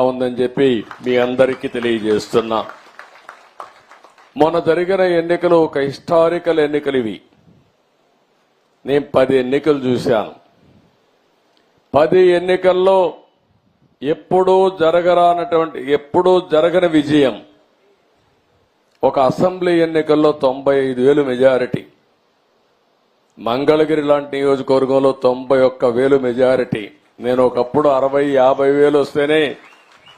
ఉందని చెప్పి మీ అందరికీ తెలియజేస్తున్నా. మొన్న జరిగిన ఎన్నికలు ఒక హిస్టారికల్ ఎన్నికలు ఇవి. నేను 10 ఎన్నికలు చూశాను. 10 ఎన్నికల్లో ఎప్పుడూ జరగని విజయం. ఒక అసెంబ్లీ ఎన్నికల్లో 95,000 మెజారిటీ, మంగళగిరి లాంటి నియోజకవర్గంలో 91,000 మెజారిటీ. నేను ఒకప్పుడు 60,000-50,000 వస్తేనే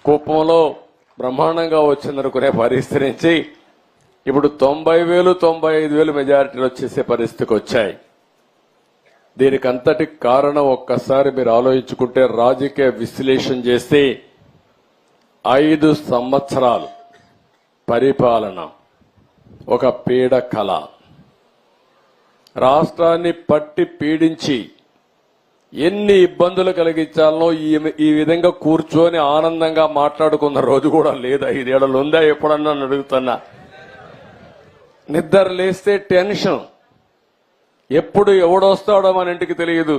కుప్పంలో బ్రహ్మాండంగా వచ్చిందనుకునే పరిస్థితి నుంచి ఇప్పుడు 90,000-95,000 మెజారిటీలు వచ్చేసే పరిస్థితికి వచ్చాయి. దీనికి అంతటి కారణం ఒక్కసారి మీరు ఆలోచించుకుంటే, రాజకీయ విశ్లేషణ చేస్తే 5 సంవత్సరాలు పరిపాలన ఒక పీడ కళ, రాష్ట్రాన్ని పట్టి పీడించి ఎన్ని ఇబ్బందులు కలిగించాలనో ఈ విధంగా కూర్చొని ఆనందంగా మాట్లాడుకున్న రోజు కూడా లేదు. 5 ఏళ్లు ఉందా ఎప్పుడన్నా అడుగుతున్నా. నిద్ర లేస్తే టెన్షన్, ఎప్పుడు ఎవడొస్తాడో మన ఇంటికి తెలియదు.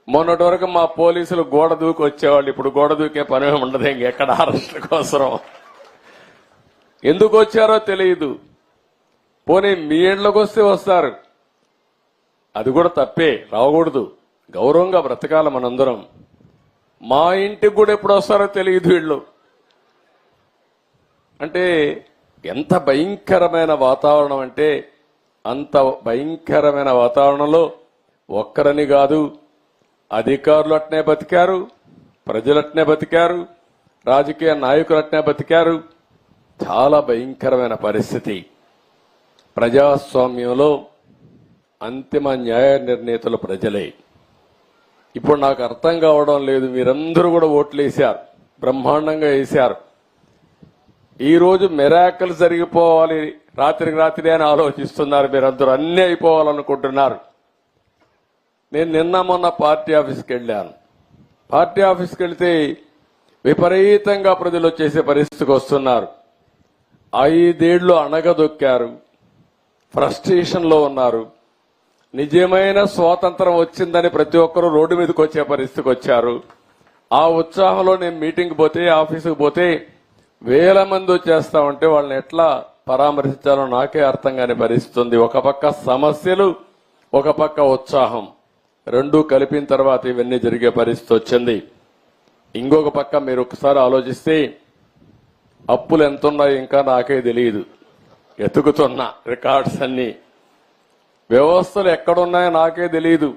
మొన్నటి వరకు మా పోలీసులు గోడ దూకి వచ్చేవాళ్ళు, ఇప్పుడు గోడ దూకే పని ఉండదు. ఇంకెక్కడ అరెస్టుల కోసం ఎందుకు వచ్చారో తెలియదు. పోనీ మీ ఇంట్లోకి వస్తే వస్తారు, అది కూడా తప్పే, రాకూడదు. గౌరవంగా బ్రతకాల మనందరం. మా ఇంటికి కూడా ఎప్పుడు వస్తారో తెలియదు వీళ్ళు. అంటే ఎంత భయంకరమైన వాతావరణం అంటే అంత భయంకరమైన వాతావరణంలో ఒక్కరని కాదు, అధికారులు అట్నే బతికారు, ప్రజలట్నే బతికారు, రాజకీయ నాయకులు అట్నే బతికారు. చాలా భయంకరమైన పరిస్థితి. ప్రజాస్వామ్యంలో అంతిమ న్యాయ నిర్ణేతలు ప్రజలే. ఇప్పుడు నాకు అర్థం కావడం లేదు, మీరందరూ కూడా ఓట్లు వేశారు, బ్రహ్మాండంగా వేశారు. ఈ రోజు మిరాకిల్ జరిగిపోవాలి, రాత్రికి రాత్రి అని ఆలోచిస్తున్నారు. మీరందరూ అన్నీ అయిపోవాలనుకుంటున్నారు. నేను నిన్న మొన్న పార్టీ ఆఫీస్కి వెళ్ళాను. పార్టీ ఆఫీస్కి వెళ్తే విపరీతంగా ప్రజలు వచ్చేసే పరిస్థితికి వస్తున్నారు. 5 ఏళ్లు అణగదొక్కారు, ఫ్రస్ట్రేషన్ లో ఉన్నారు. నిజమైన స్వాతంత్రం వచ్చిందని ప్రతి ఒక్కరూ రోడ్డు మీదకి వచ్చే పరిస్థితికి వచ్చారు. ఆ ఉత్సాహంలో నేను మీటింగ్ పోతే, ఆఫీసుకు పోతే వేల మంది వచ్చేస్తా ఉంటే వాళ్ళని ఎట్లా పరామర్శించాలో నాకే అర్థం కాని పరిస్థితి ఉంది. ఒక పక్క సమస్యలు, ఒక పక్క ఉత్సాహం, రెండూ కలిపిన తర్వాత ఇవన్నీ జరిగే పరిస్థితి వచ్చింది. ఇంకొక పక్క మీరు ఒకసారి ఆలోచిస్తే అప్పులు ఎంతున్నాయో ఇంకా నాకే తెలియదు. ఎతుకుతున్నా రికార్డ్స్ అన్ని, వ్యవస్థలు ఎక్కడున్నాయో నాకే తెలియదు.